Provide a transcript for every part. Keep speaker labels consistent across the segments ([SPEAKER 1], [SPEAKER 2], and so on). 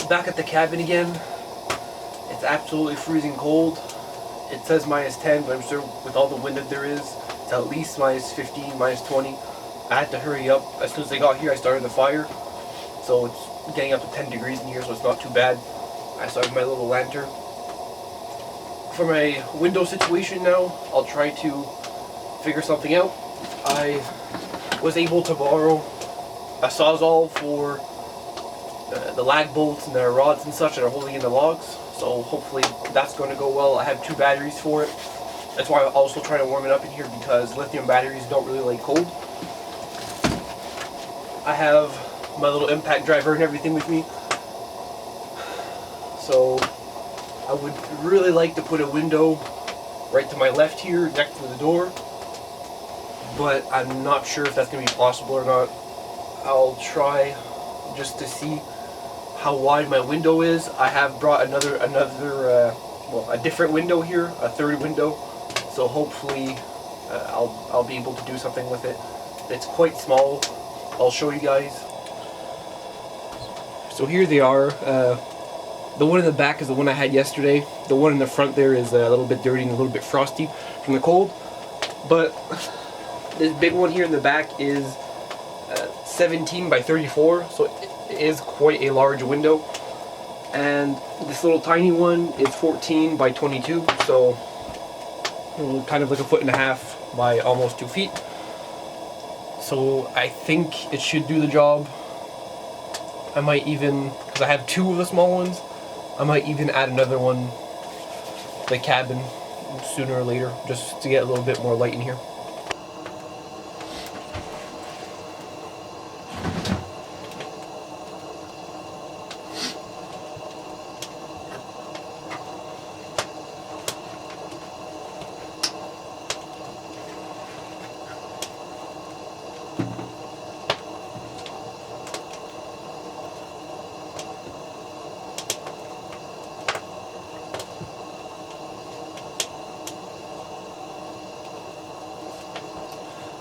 [SPEAKER 1] back at the cabin again. It's absolutely freezing cold. It says -10, but I'm sure with all the wind that there is, it's at least -15, -20. I had to hurry up. As soon as I got here, I started the fire. So it's getting up to 10 degrees in here, so it's not too bad. I started my little lantern. For my window situation now, I'll try to figure something out. I was able to borrow a sawzall for the lag bolts and the rods and such that are holding in the logs, so hopefully that's going to go well. I have 2 batteries for it. That's why I'm also trying to warm it up in here, because lithium batteries don't really like cold. I have my little impact driver and everything with me, so I would really like to put a window right to my left here next to the door, but I'm not sure if that's going to be possible or not. I'll try just to see how wide my window is. I have brought a different window here, a 3rd window, so hopefully I'll be able to do something with it. It's quite small. I'll show you guys. So here they are. The one in the back is the one I had yesterday. The one in the front there is a little bit dirty and a little bit frosty from the cold, but this big one here in the back is 17 by 34, so it is quite a large window. And this little tiny one is 14 by 22, so kind of like 1.5 feet by almost 2 feet. So I think it should do the job. I might even, because I have 2 of the small ones, I might even add another one to the cabin sooner or later, just to get a little bit more light in here.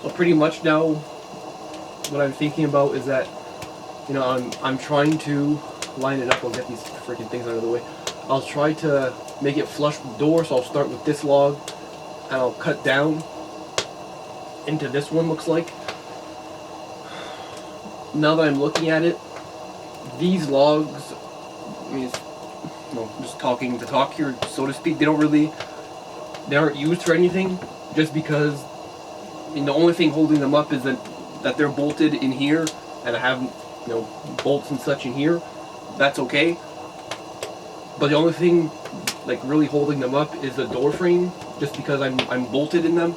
[SPEAKER 1] So pretty much now, what I'm thinking about is that, I'm trying to line it up. I'll get these freaking things out of the way. I'll try to make it flush with the door, so I'll start with this log, and I'll cut down into this one, looks like. Now that I'm looking at it, these logs, just talking to talk here, so to speak, they aren't used for anything, just because the only thing holding them up is that they're bolted in here, and I have bolts and such in here. That's okay. But the only thing really holding them up is the door frame, just because I'm bolted in them.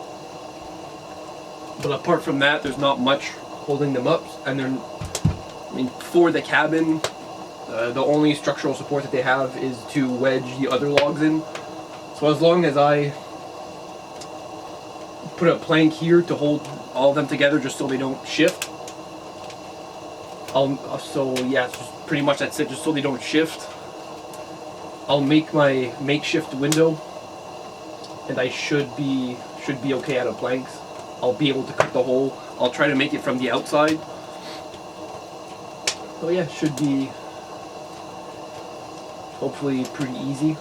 [SPEAKER 1] But apart from that, there's not much holding them up. And they're, for the cabin, the only structural support that they have is to wedge the other logs in. So as long as I put a plank here to hold all of them together just so they don't shift. Pretty much that's it, just so they don't shift. I'll make my makeshift window, and I should be okay out of planks. I'll be able to cut the hole. I'll try to make it from the outside. So yeah, should be hopefully pretty easy.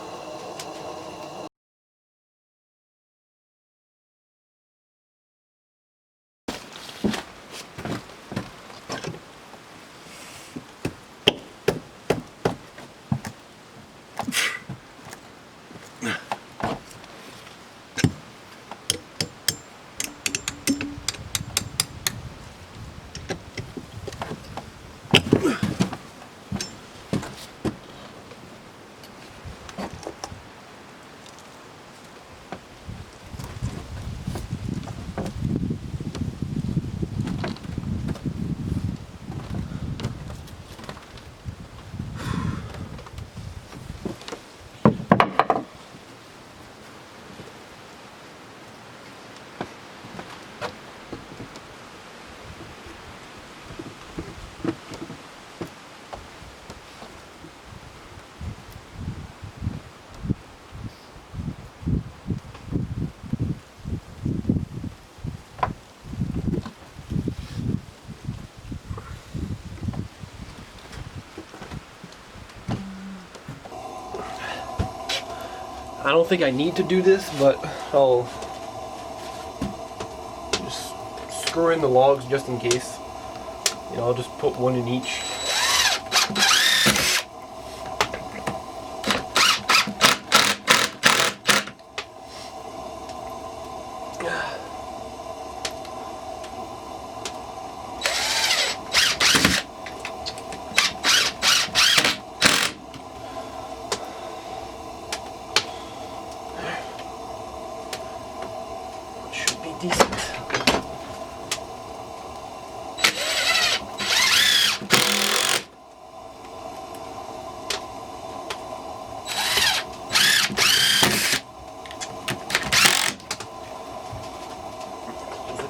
[SPEAKER 1] I don't think I need to do this, but I'll just screw in the logs just in case. You know, I'll just put one in each. Should be decent.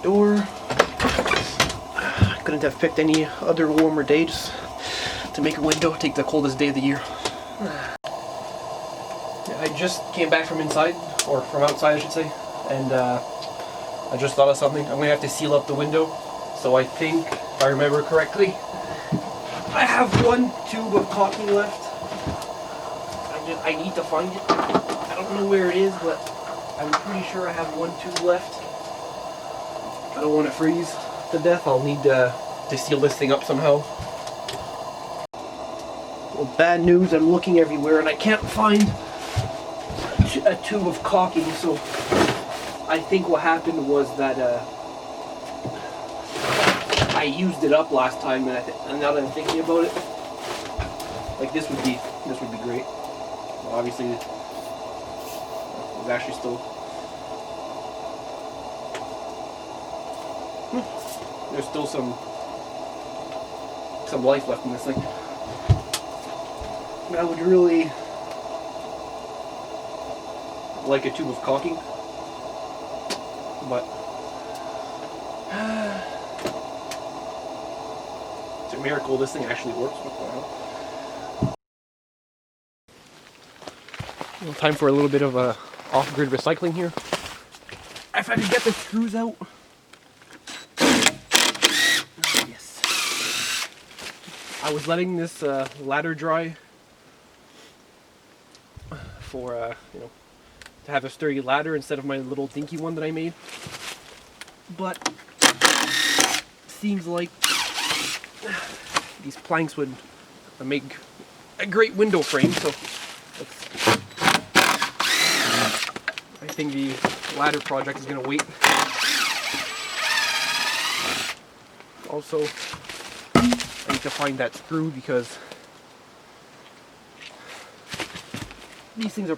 [SPEAKER 1] Door. I couldn't have picked any other warmer day just to make a window. Take the coldest day of the year. I just came back from inside, or from outside I should say, and I just thought of something. I'm gonna have to seal up the window. So I think, if I remember correctly, I have one tube of caulking left. I need to find it. I don't know where it is, but I'm pretty sure I have one tube left. I don't want to freeze to death. I'll need to seal this thing up somehow. Well, bad news, I'm looking everywhere and I can't find a tube of caulking, so I think what happened was that I used it up last time, and now that I'm thinking about it, like this would be great. Well, obviously, it was actually still. There's still some life left in this thing. I would really like a tube of caulking, but it's a miracle this thing actually works. What the hell? Well, time for a little bit of off-grid recycling here. If I could get the screws out. I was letting this ladder dry for you know, to have a sturdy ladder instead of my little dinky one that I made. But seems like these planks would make a great window frame, so I think the ladder project is going to wait. Also, I need to find that screw because these things are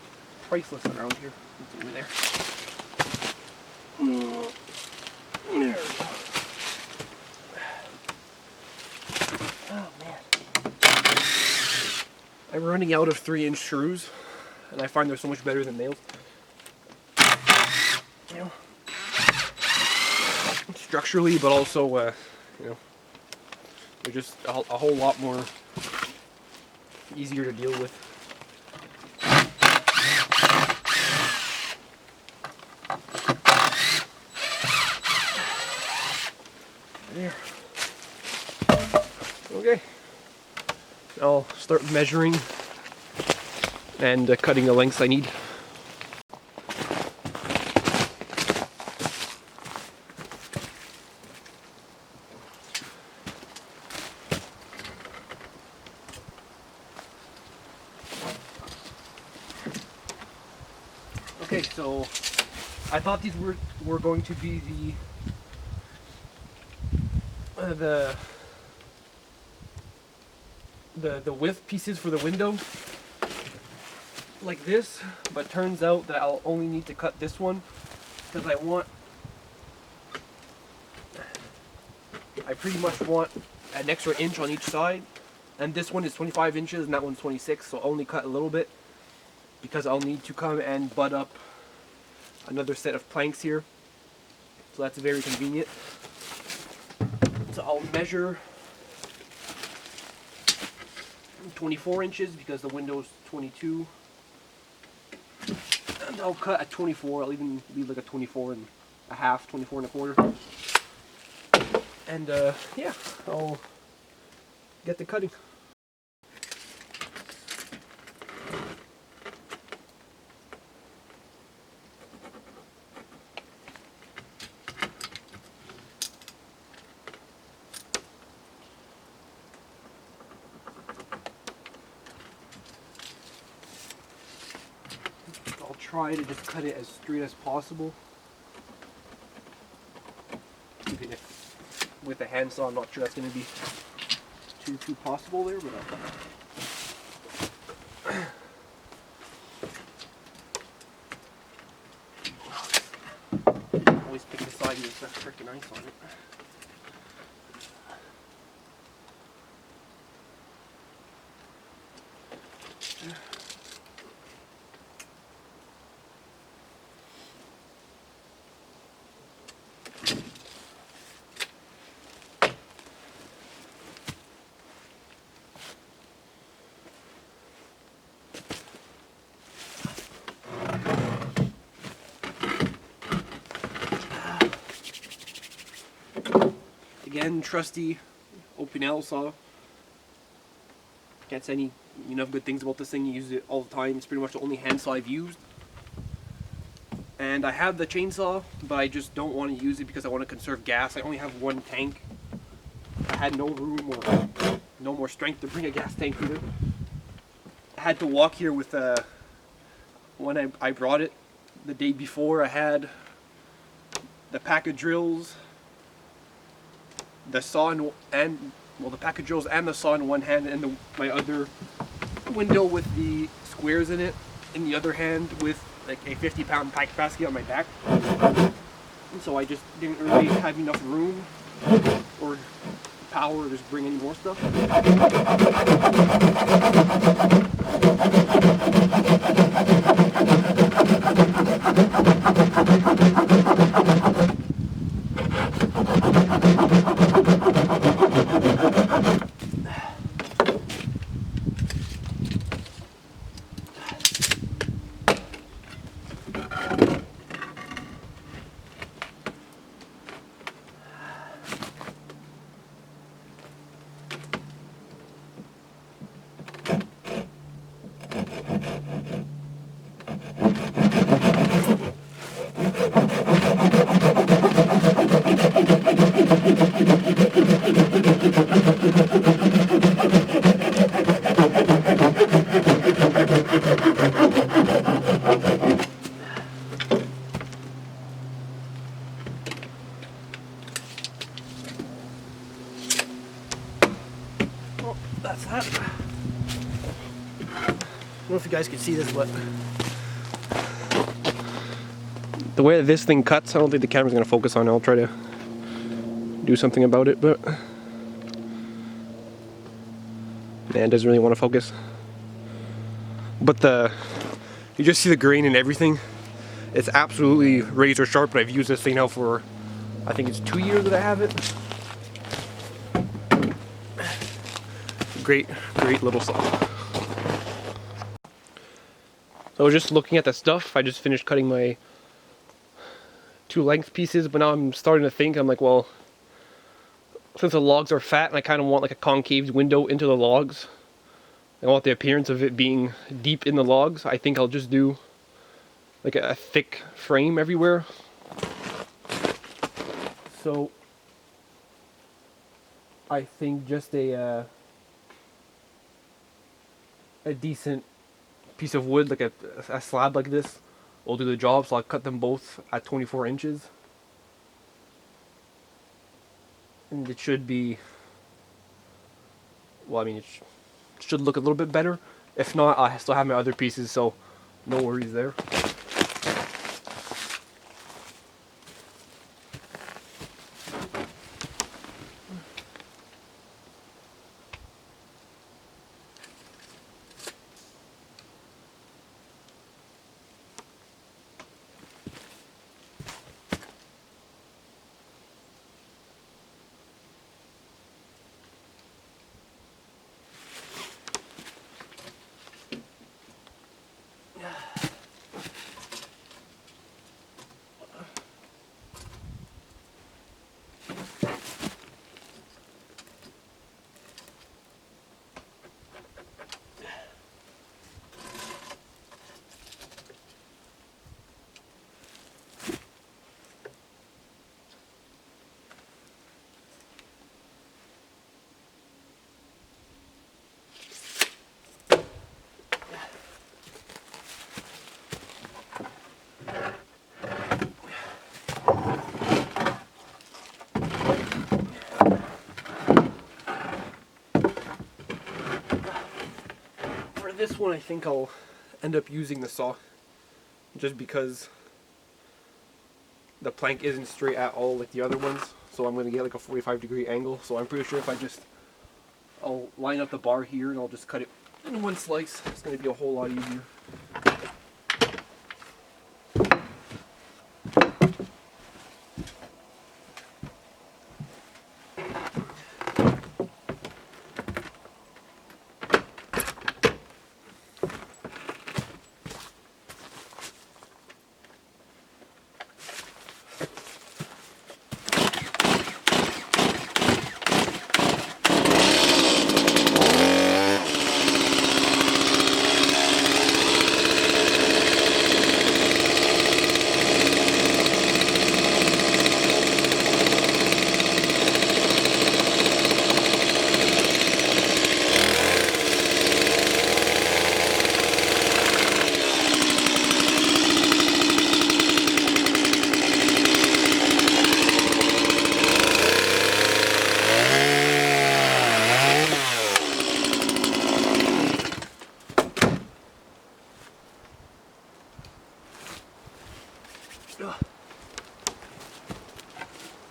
[SPEAKER 1] priceless around here. It's over there. There. Oh man. I'm running out of 3-inch screws, and I find they're so much better than nails. You know, structurally, but also, you know, they're just a whole lot more easier to deal with. There. Okay. I'll start measuring and cutting the lengths I need. Okay, so I thought these were going to be the width pieces for the window, like this, but turns out that I'll only need to cut this one because I pretty much want an extra inch on each side, and this one is 25 inches and that one's 26, so I'll only cut a little bit because I'll need to come and butt up another set of planks here, so that's very convenient. So I'll measure 24 inches because the window's 22, and I'll cut at 24. I'll even leave like a 24 and a half, 24 and a quarter, and yeah, I'll get the cutting. try to just cut it as straight as possible. Even if with a handsaw, I'm not sure that's going to be too possible there, but always pick the side with that freaking ice on it. Again, trusty Opinel saw. Can't say any enough good things about this thing. You use it all the time. It's pretty much the only handsaw I've used. And I have the chainsaw, but I just don't want to use it because I want to conserve gas. I only have one tank. I had no room or no more strength to bring a gas tank either. I had to walk here with when I brought it the day before. I had the pack of drills, the saw and the pack of drills and the saw in one hand, and my other window with the squares in it in the other hand, with like a 50-pound pack basket on my back. And so I just didn't really have enough room or power to just bring any more stuff. Well, that's that. I don't know if you guys can see this, but the way this thing cuts, I don't think the camera's going to focus on it. I'll try to do something about it, but man, it doesn't really want to focus. But you just see the grain and everything. It's absolutely razor sharp, and I've used this thing now for, I think it's 2 years that I have it. Great little saw. So I was just looking at the stuff. I just finished cutting my 2 length pieces, but now I'm starting to think, I'm like, well, since the logs are fat and I kind of want like a concave window into the logs, I want the appearance of it being deep in the logs, I think I'll just do like a thick frame everywhere. So I think just a decent piece of wood, like a slab like this, will do the job. So I'll cut them both at 24 inches. And it should be, well, I mean, it should look a little bit better. If not, I still have my other pieces, so no worries there. For this one, I think I'll end up using the saw, just because the plank isn't straight at all like the other ones, so I'm going to get like a 45-degree angle. So I'm pretty sure if I'll line up the bar here and I'll just cut it in one slice, it's going to be a whole lot easier.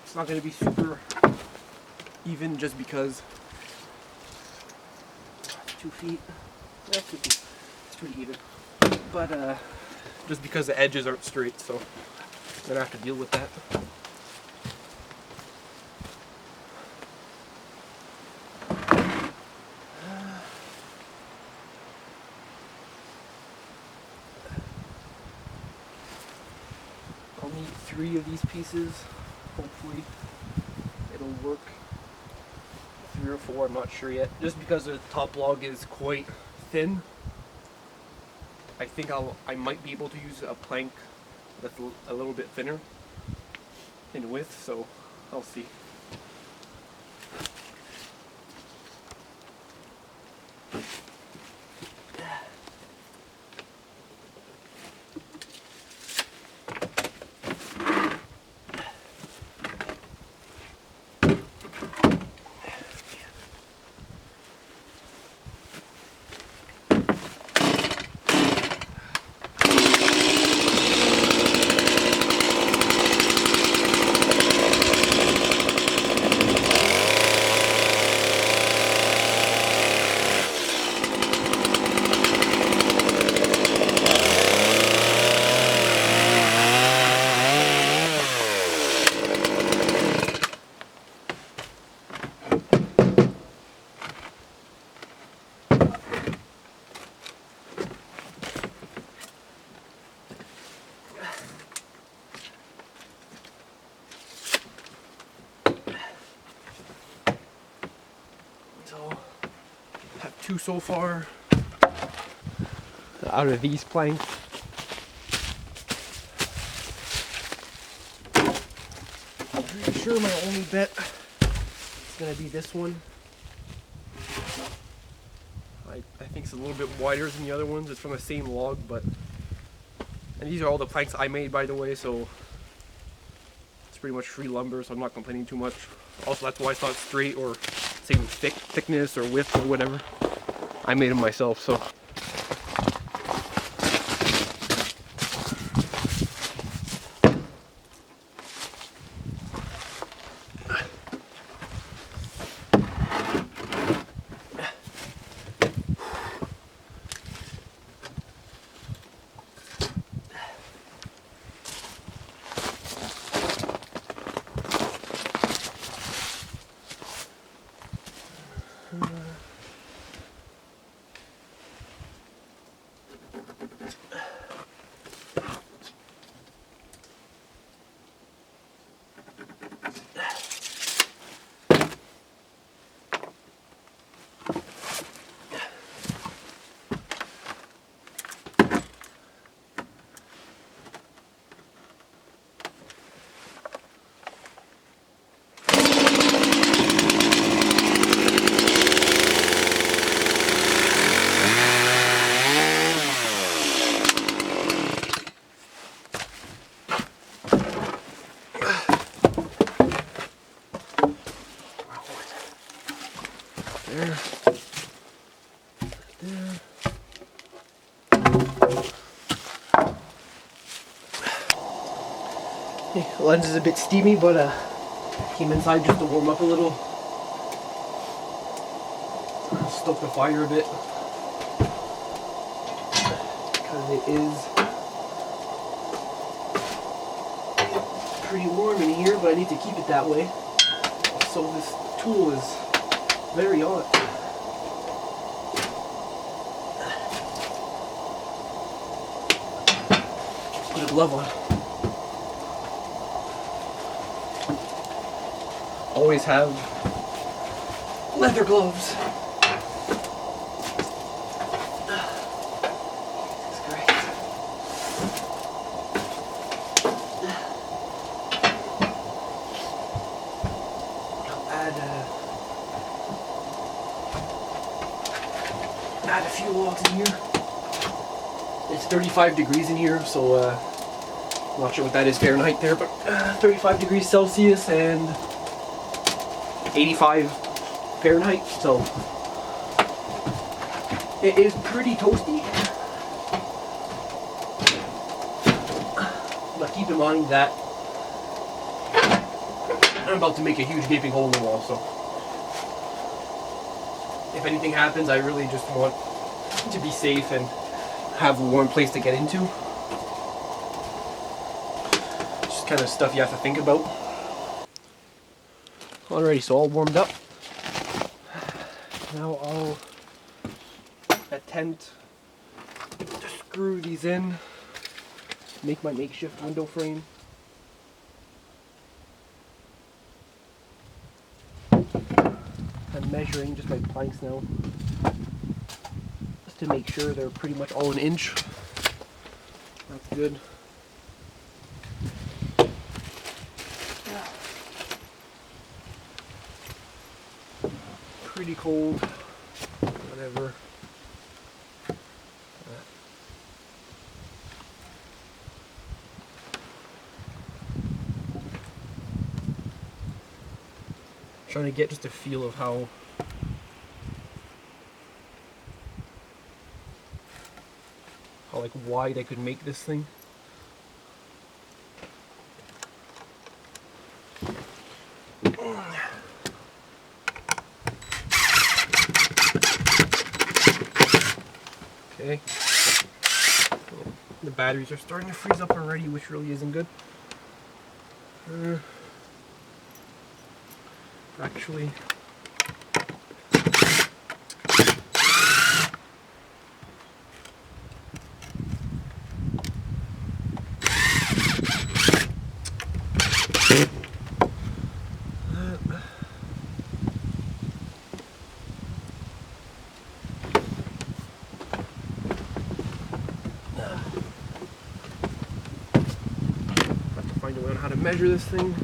[SPEAKER 1] It's not going to be super even just because it's 2 feet. Yeah, 2 feet. It's pretty even. But just because the edges aren't straight, so I'm going to have to deal with that. I'll need 3 of these pieces. Hopefully it'll work. 3 or 4, I'm not sure yet. Just because the top log is quite thin, I think I might be able to use a plank that's a little bit thinner in width, so I'll see. So, I have 2 so far out of these planks. I'm pretty sure my only bet is going to be this one. I think it's a little bit wider than the other ones. It's from the same log, but... And these are all the planks I made, by the way, so... It's pretty much free lumber, so I'm not complaining too much. Also, that's why it's not straight or same thickness or width or whatever. I made them myself, so... The lens is a bit steamy, but came inside just to warm up a little. Stoke the fire a bit. Because it is pretty warm in here, but I need to keep it that way. So this tool is very hot. Put a glove on. Always have leather gloves. That's great. I'll add a few logs in here. It's 35 degrees in here, so I'm not sure what that is Fahrenheit there, but 35 degrees Celsius and 85 Fahrenheit, so it is pretty toasty. But keep in mind that I'm about to make a huge gaping hole in the wall, so if anything happens, I really just want to be safe and have a warm place to get into. Just kind of stuff you have to think about. Alrighty, so all warmed up. Now I'll attempt to screw these in, make my makeshift window frame. I'm measuring just my planks now, just to make sure they're pretty much all an inch. That's good. Pretty cold, whatever. Trying to get just a feel of how like wide I could make this thing. Okay. The batteries are starting to freeze up already, which really isn't good. Actually, have to find a way on how to measure this thing.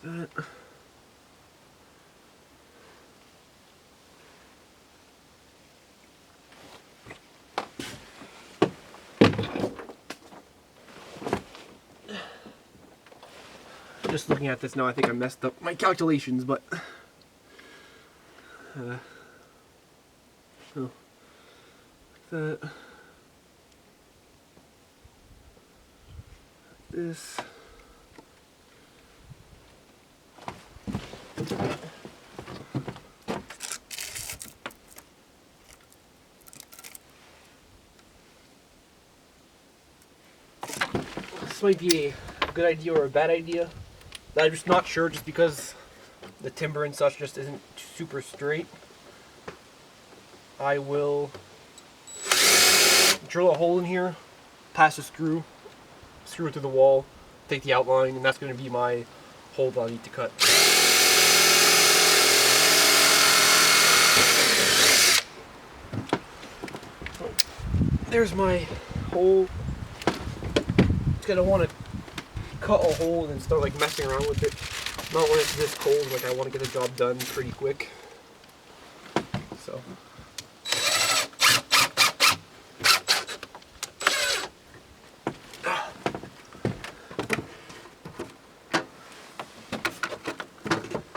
[SPEAKER 1] that. Just looking at this now, I think I messed up my calculations, but oh, that, this. This might be a good idea or a bad idea. I'm just not sure, just because the timber and such just isn't super straight. I will drill a hole in here, pass a screw it through the wall, take the outline, and that's going to be my hole that I'll need to cut. There's my hole. Just gonna want to cut a hole and then start like messing around with it. Not when it's this cold, like I want to get the job done pretty quick. So.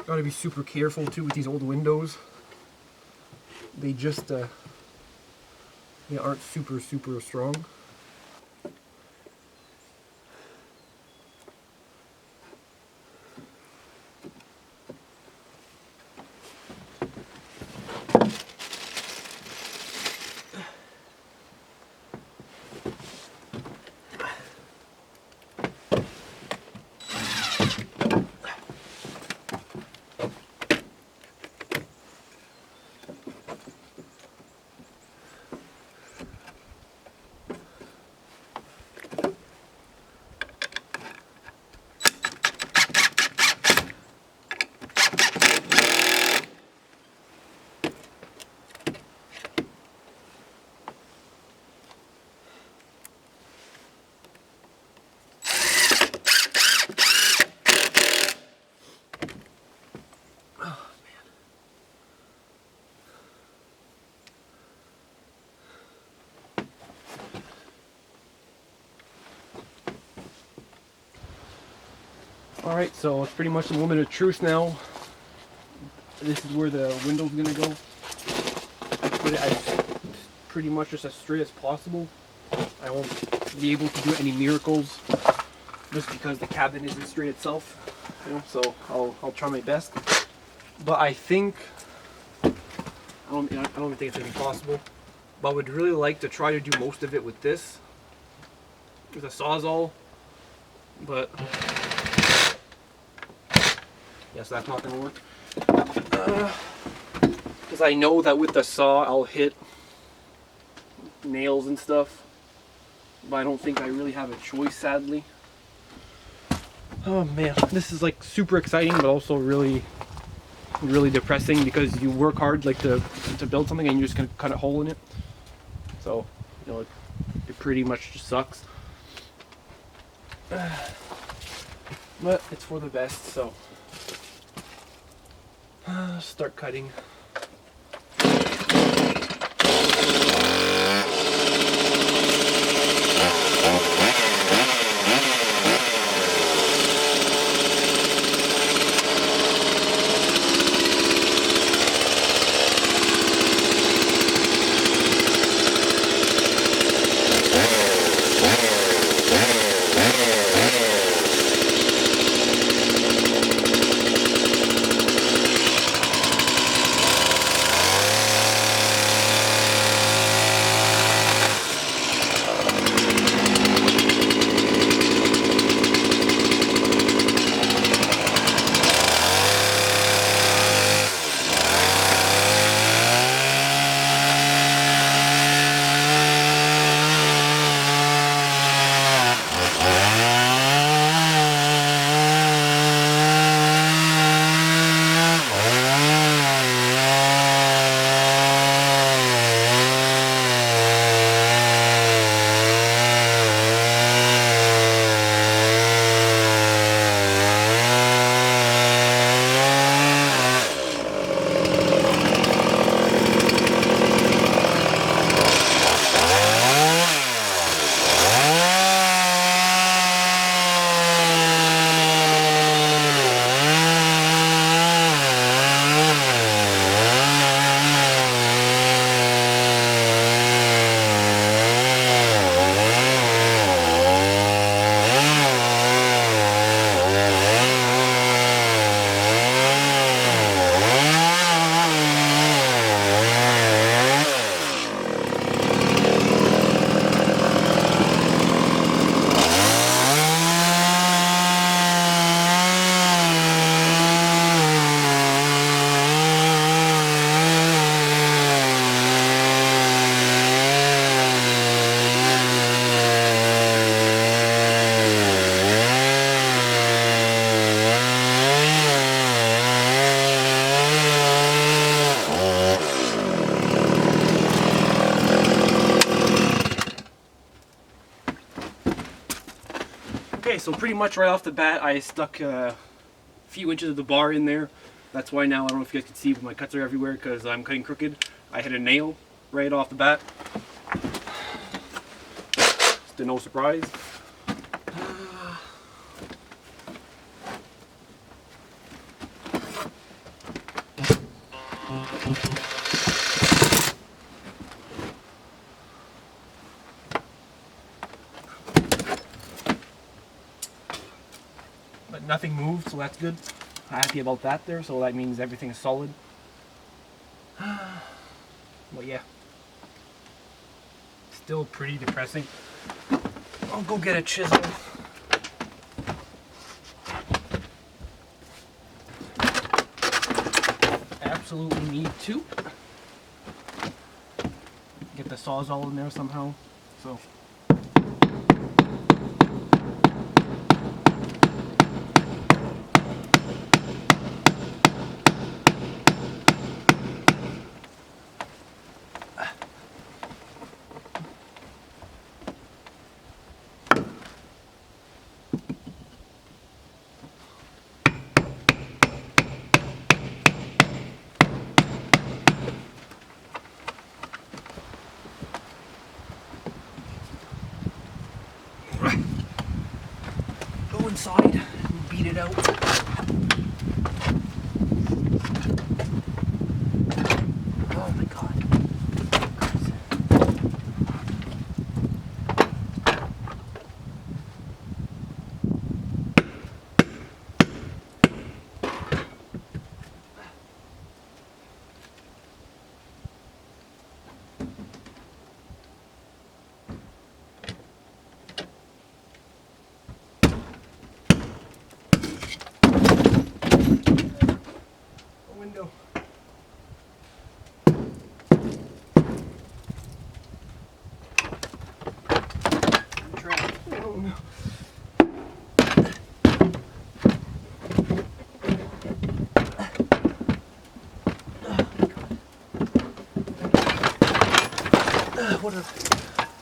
[SPEAKER 1] Gotta be super careful too with these old windows. They just they aren't super strong. Alright, so it's pretty much the moment of truth now. This is where the window's gonna go. Put it as pretty much just as straight as possible. I won't be able to do any miracles just because the cabin isn't straight itself. You know, so I'll try my best. But I think I don't think it's gonna be possible. But I would really like to try to do most of it with this. With a Sawzall. But yeah, so that's not going to work. Because I know that with the saw I'll hit nails and stuff. But I don't think I really have a choice, sadly. Oh man, this is like super exciting, but also really depressing, because you work hard like to build something and you're just going to cut a hole in it. So, you know, it pretty much just sucks. But it's for the best, so start cutting. Okay, so pretty much right off the bat, I stuck a few inches of the bar in there. That's why now, I don't know if you guys can see, but my cuts are everywhere because I'm cutting crooked. I hit a nail right off the bat. Still no surprise. But nothing moved, so that's good. I'm happy about that there, so that means everything is solid. But yeah, still pretty depressing. I'll go get a chisel. Absolutely need to get the Sawzall in there somehow. So. Go inside and beat it out. Oh my god. Window. I'm trapped. Oh no.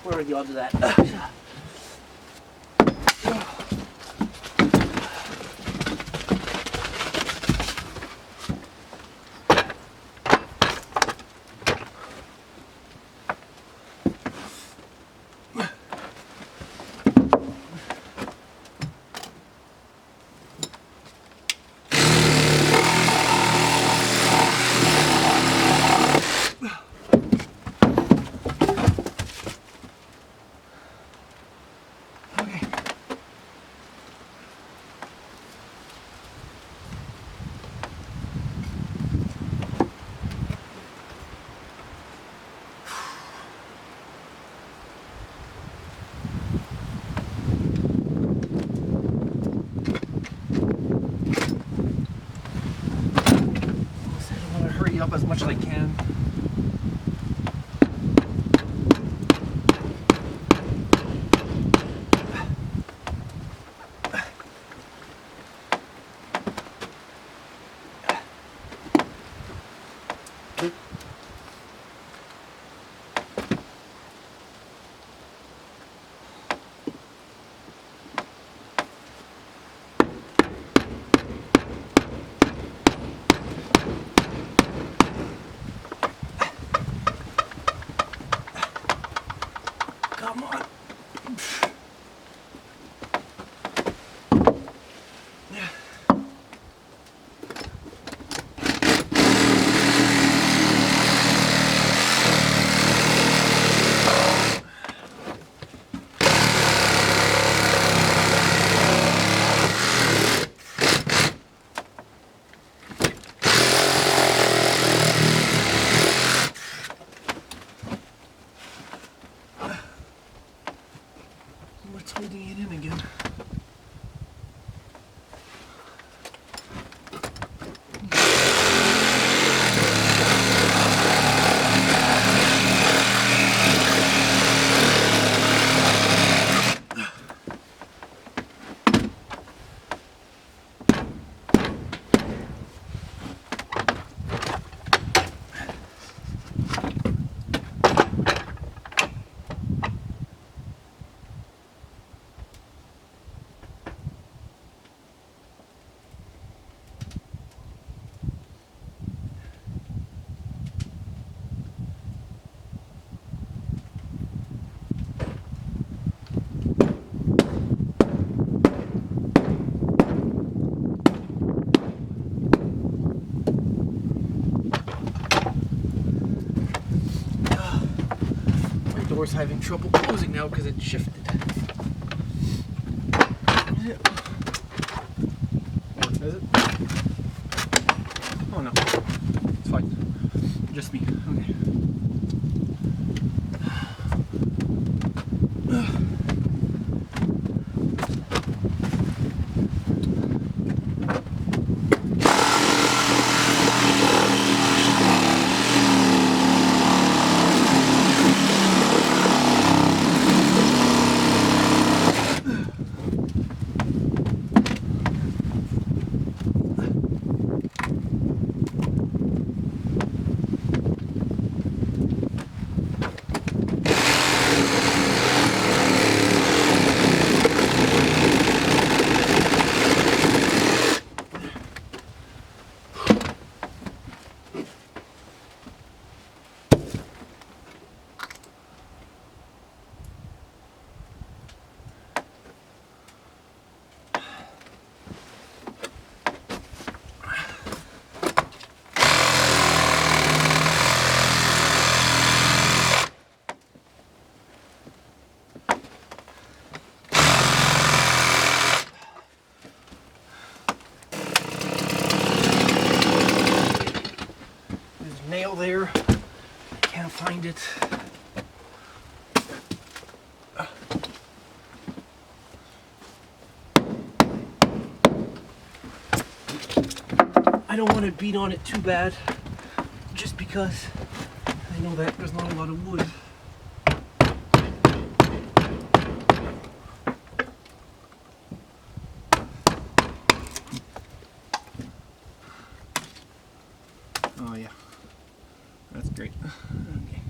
[SPEAKER 1] What are the odds of that? Up as much as I can. Come on. What's holding it in again? having trouble closing now because it shifted. Is it? Oh no, it's fine. Just me. Okay. Nail there. Can't find it. I don't want to beat on it too bad, just because I know that there's not a lot of wood. Oh yeah. That's great. Okay.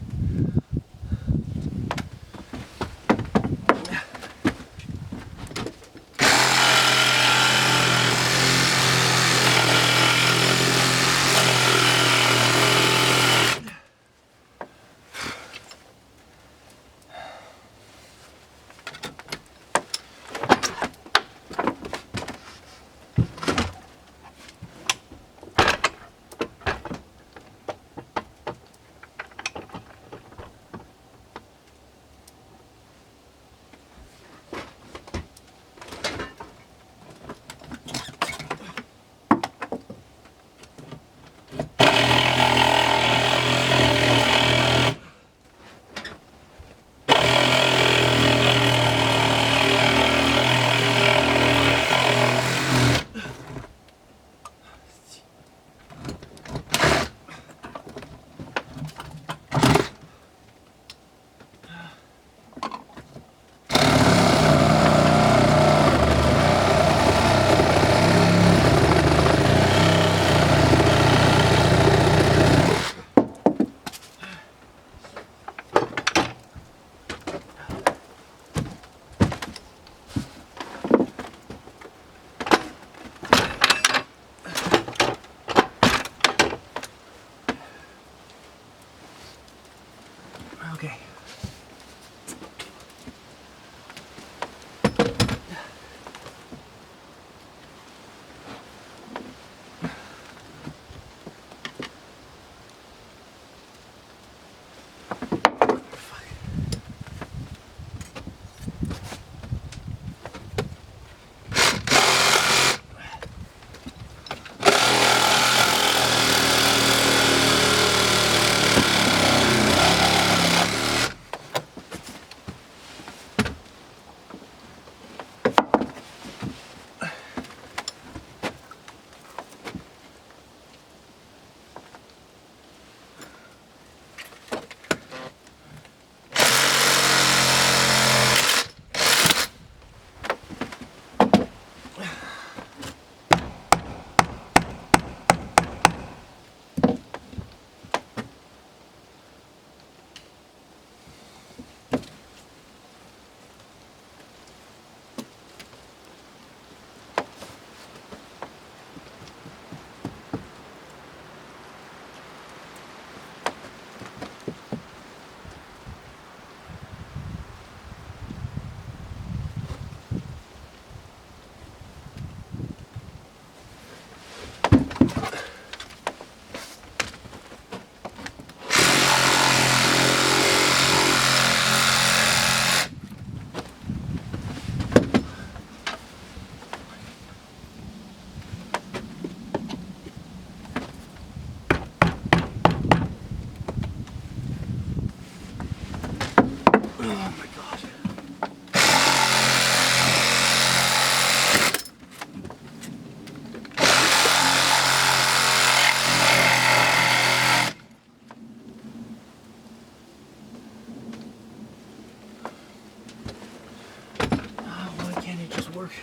[SPEAKER 1] work.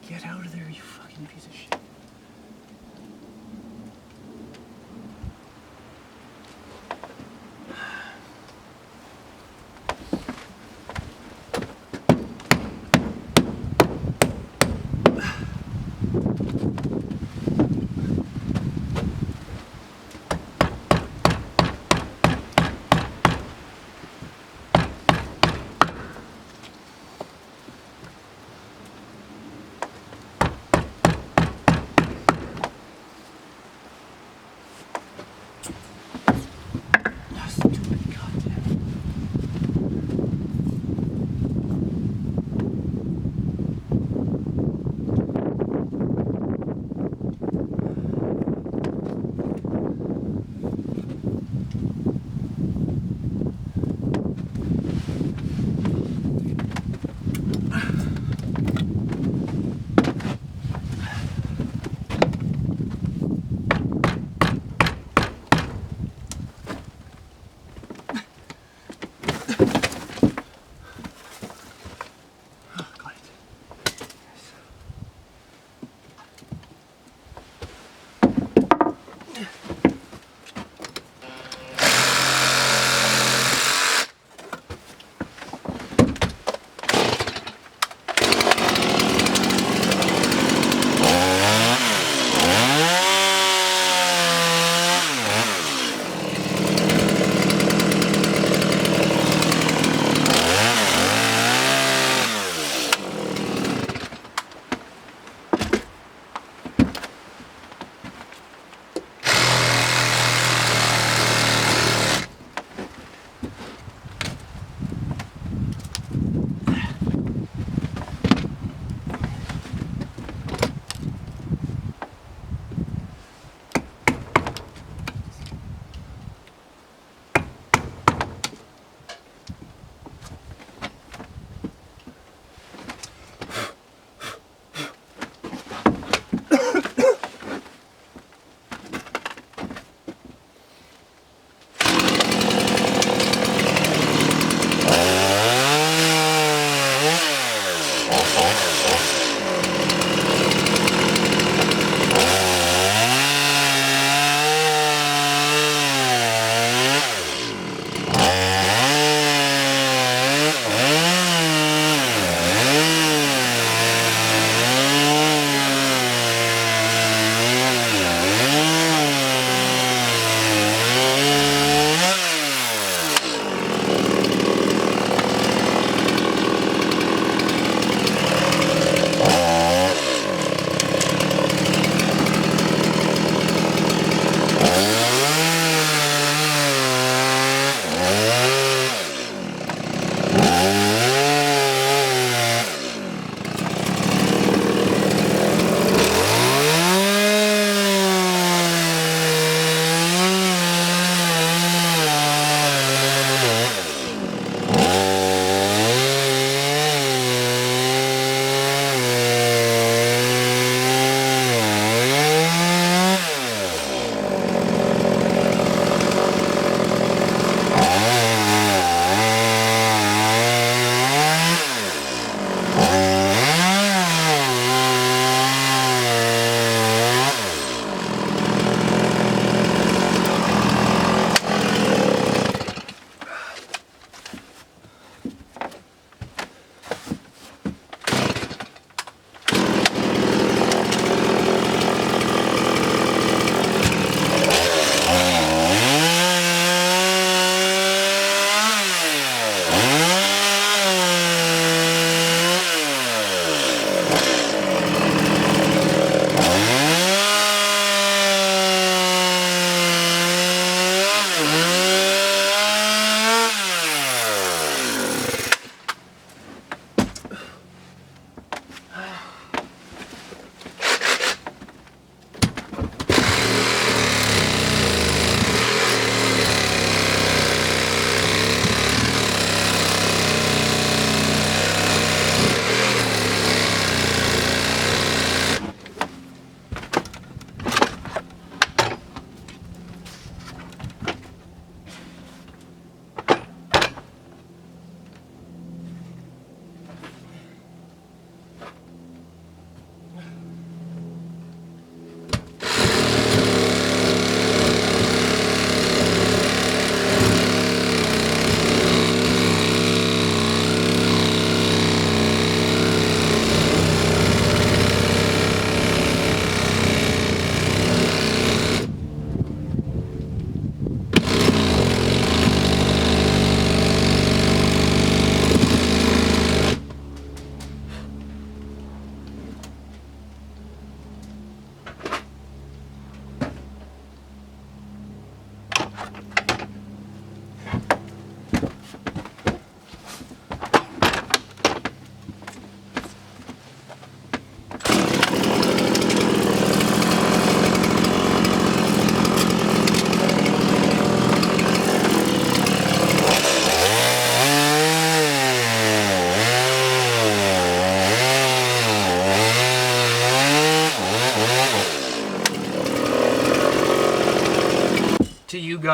[SPEAKER 1] Get out of there, you fucking piece of shit.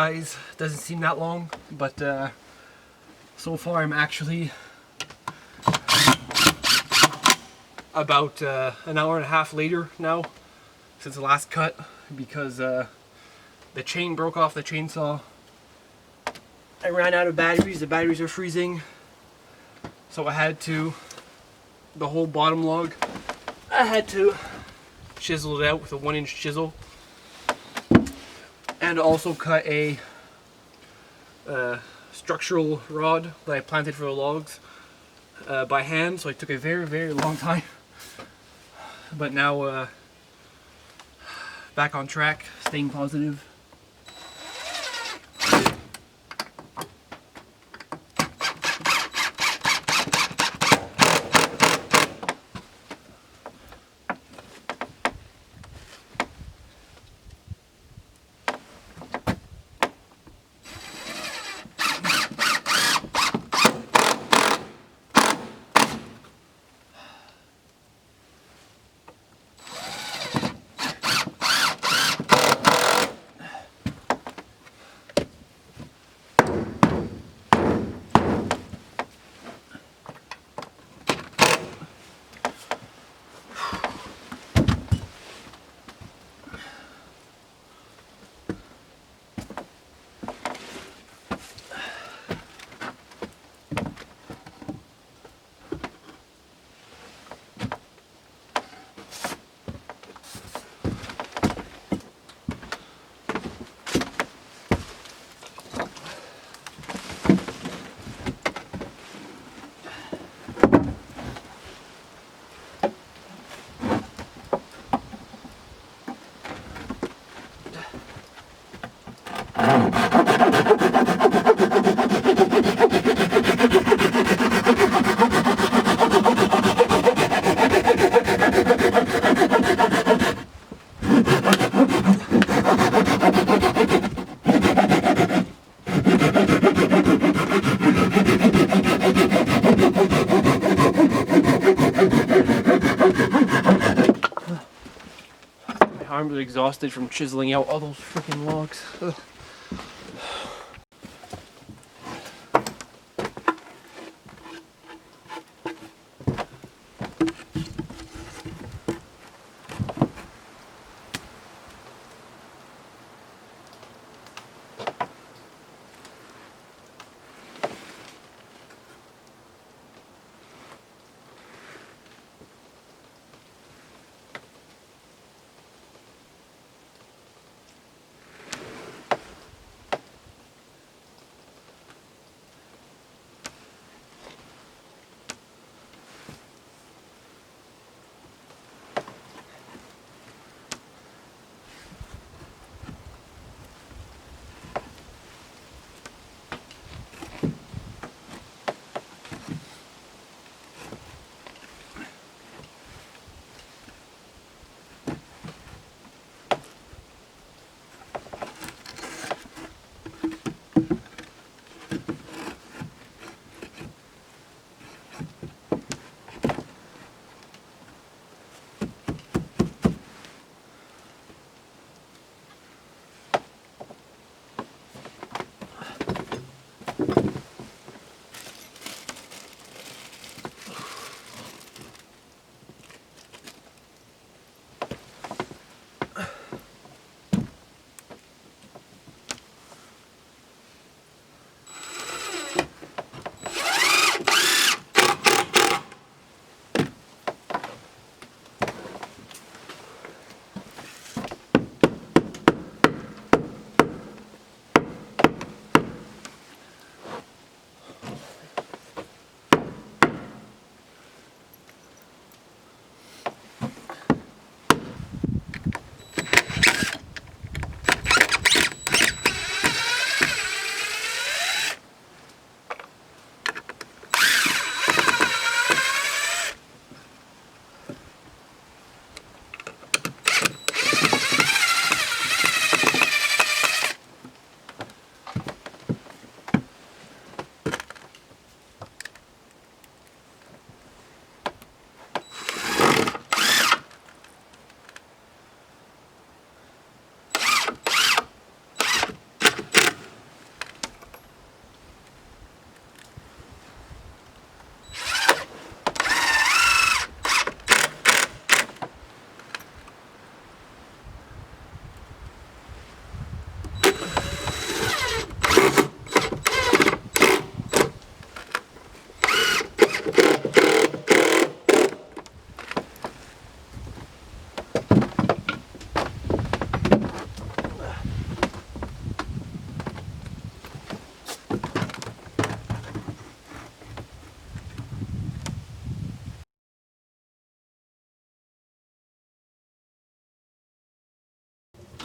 [SPEAKER 1] guys, doesn't seem that long, but so far I'm actually about an hour and a half later now since the last cut, because the chain broke off the chainsaw. I ran out of batteries. The batteries are freezing, so I had to, the whole bottom log, I had to chisel it out with a 1-inch chisel, and also cut a structural rod that I planted for the logs by hand. So it took a very, very long time, but now back on track, staying positive. My arms are exhausted from chiseling out all those freaking logs. Ugh.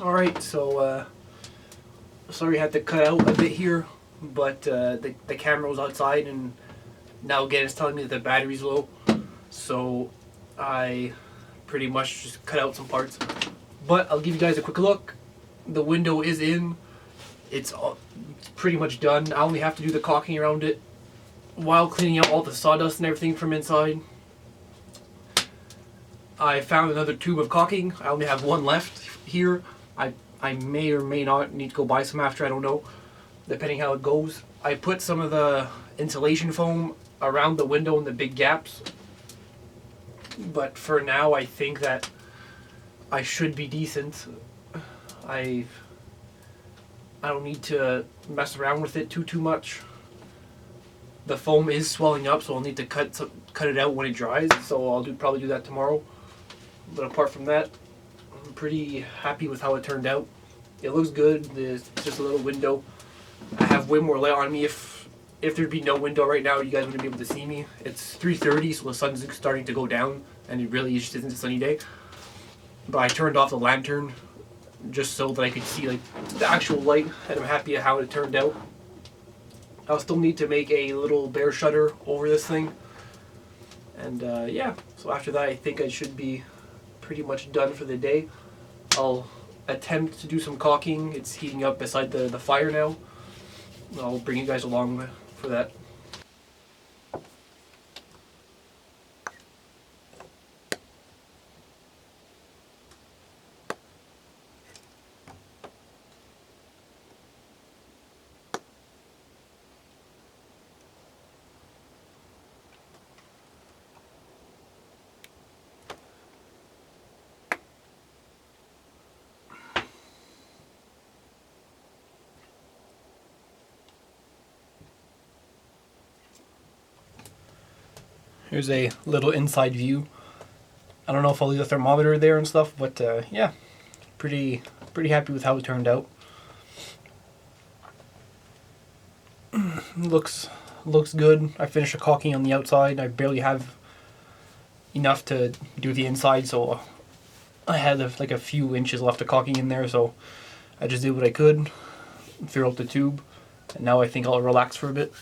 [SPEAKER 1] Alright, so sorry I had to cut out a bit here, but the camera was outside and now again it's telling me that the battery's low. So I pretty much just cut out some parts. But I'll give you guys a quick look. The window is in. It's pretty much done. I only have to do the caulking around it while cleaning out all the sawdust and everything from inside. I found another tube of caulking. I only have one left here. I may or may not need to go buy some after, I don't know, depending how it goes. I put some of the insulation foam around the window in the big gaps. But for now, I think that I should be decent. I don't need to mess around with it too much. The foam is swelling up, so I'll need to cut it out when it dries. So I'll probably do that tomorrow. But apart from that, I'm pretty happy with how it turned out. It looks good. It's just a little window. I have way more light on me. If there'd be no window right now, you guys wouldn't be able to see me. It's 3:30, so the sun's starting to go down, and it really just isn't a sunny day. But I turned off the lantern just so that I could see like the actual light, and I'm happy at how it turned out. I'll still need to make a little bare shutter over this thing. And yeah, so after that I think I should be pretty much done for the day. I'll attempt to do some caulking. It's heating up beside the fire now. I'll bring you guys along for that. Here's a little inside view. I don't know if I'll leave the thermometer there and stuff, but yeah, pretty happy with how it turned out. looks good. I finished the caulking on the outside. I barely have enough to do the inside, so I had like a few inches left of caulking in there, so I just did what I could, threw out the tube, and now I think I'll relax for a bit.